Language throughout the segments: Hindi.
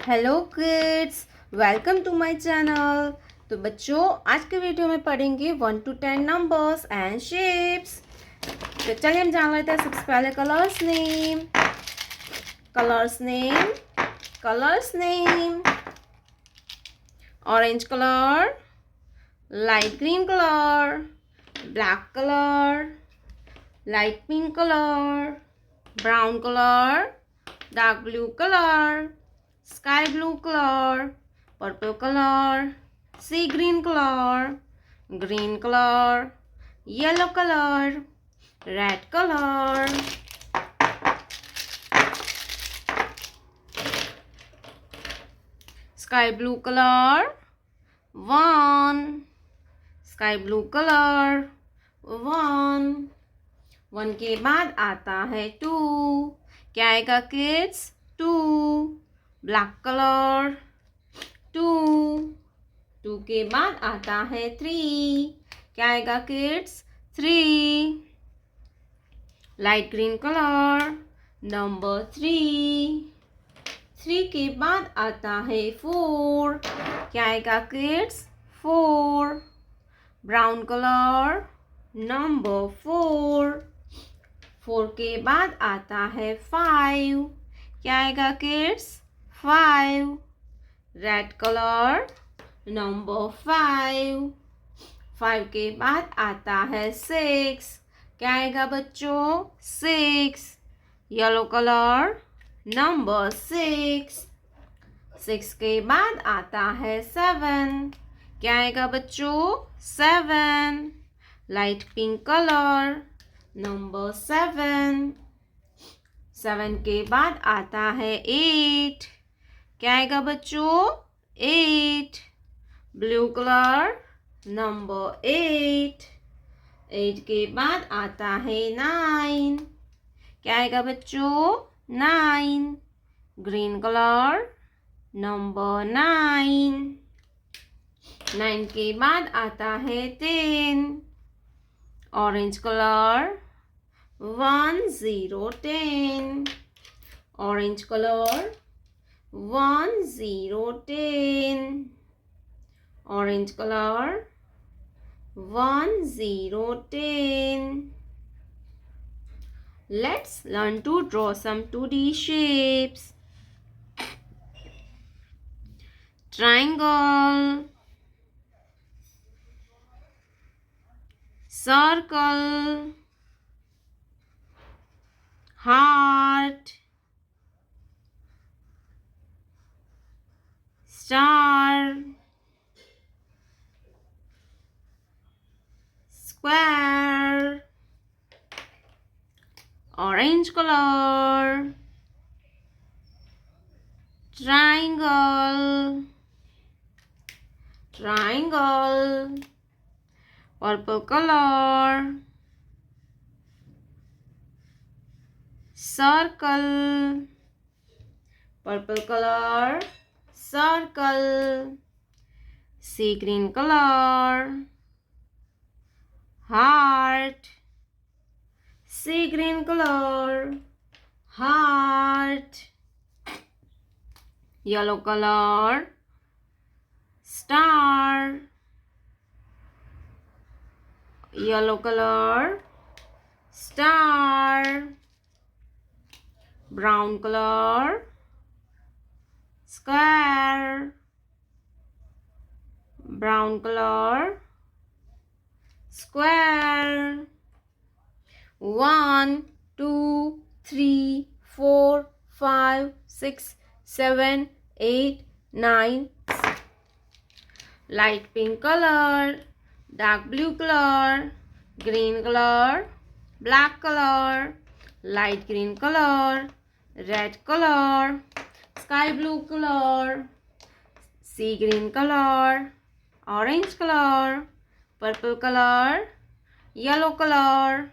Hello kids, welcome to my channel. तो बच्चों, आज के वीडियो में पढ़ेंगे 1 to 10 नंबर्स एंड शेप्स। तो चलिए हम जान लेते हैं सबसे पहले colours name. Colours name orange colour, light green colour, black colour, light pink colour, brown colour, dark blue colour, sky blue color, purple color, sea green color, green color, yellow color, red color. Sky blue color, 1. Sky blue color, 1. 1 के बाद आता है 2. क्या आएगा किड्स? 2. Black colour, 2. 2 के बाद आता है 3. क्या आएगा kids? 3. Light green colour, number 3. 3 के बाद आता है 4. क्या आएगा किड्स? 4. Brown colour, number 4. 4 के बाद आता है 5. क्या आएगा किड्स? 5. Red colour, number 5. 5 के बाद आता है 6. क्या आएगा बच्चों? 6. Yellow colour, number 6. 6 के बाद आता है 7. क्या आएगा बच्चों? 7. Light pink colour, number 7. 7 के बाद आता है 8. क्या आएगा बच्चों? 8. Blue colour, number 8. 8 के बाद आता है 9. क्या आएगा बच्चों? 9. Green colour, number 9. 9 के बाद आता है 10. Orange colour, 1 0 10. Orange colour, 1 0 10. Orange colour, 1 0 10. Let's learn to draw some 2D shapes. Triangle, circle, heart, star, square, orange color, triangle, purple color, circle, purple color, circle, sea green color, heart, sea green color, heart, yellow color, star, yellow color, star, brown color, square, brown color, square. 1 2 3 4 5 6 7 8 9. Light pink color, dark blue color, green color, black color, light green color, red color, sky blue color, sea green color, orange color, purple color, yellow color,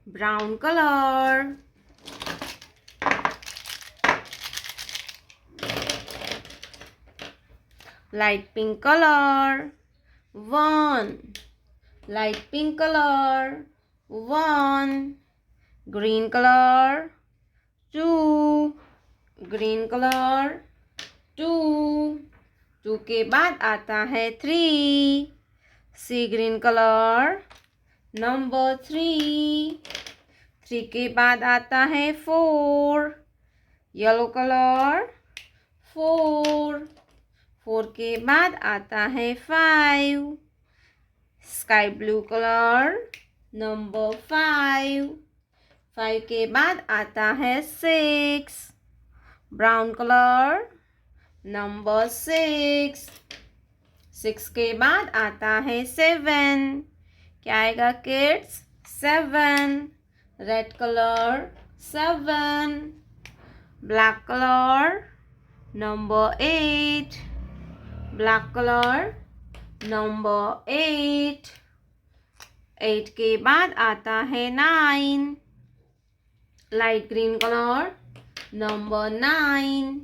brown color. Light pink color, 1. Light pink color, 1. Green color, 2. Green color, 2, 2 के बाद आता है 3, सी ग्रीन कलर। नंबर 3, 3 के बाद आता है 4, येलो कलर। 4, 4 के बाद आता है 5, स्काई ब्लू कलर। नंबर 5, 5 के बाद आता है 6, ब्राउन कलर। नंबर 6, 6 के बाद आता है 7, क्या आएगा kids? 7, red colour. 7, black colour. Number 8, black colour. Number 8, 8 के बाद आता है 9, लाइट ग्रीन कलर। नंबर 9,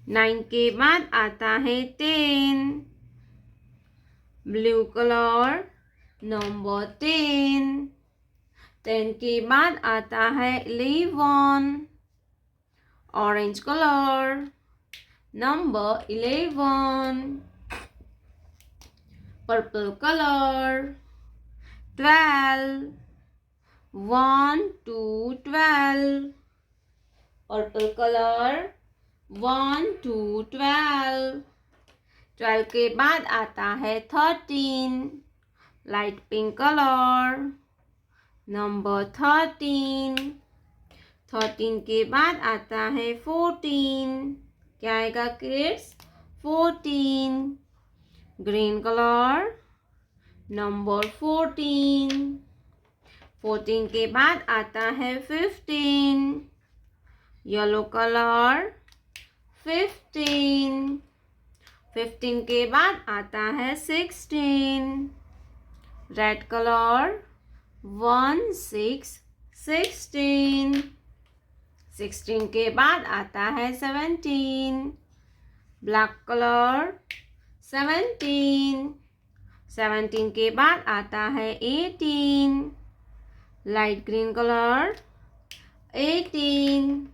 9 के बाद आता है 10, ब्लू कलर। नंबर 10, 10 के बाद आता है 11, orange colour. Number 11, purple colour. 12, 1 to 12, purple colour. 1 to 12, 12 के बाद आता है 13, लाइट पिंक कलर। नंबर 13, 13 के बाद आता है 14, क्या आएगा किड्स? 14, green colour. नंबर 14, 14 के बाद आता है 15, येलो कलर। 15, 15 के बाद आता है 16, रेड कलर। 1 6, 16, 16 के बाद आता है 17, ब्लैक कलर। 17, 17 के बाद आता है 18, लाइट ग्रीन कलर। 18,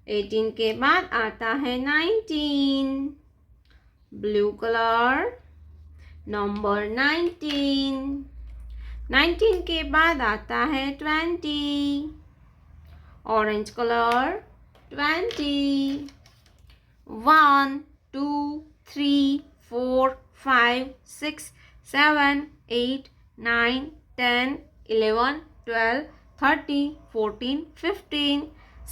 18 के बाद आता है 19, ब्लू कलर। नंबर 19, 19 के बाद आता है 20, orange colour. 20, 1 2 3 4 5 6 7 8 9 10 11 12 13 14 15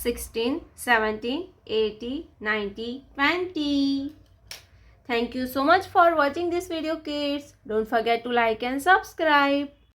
16 17 18 19 20. Thank you so much for watching this video, kids. Don't forget to like and subscribe.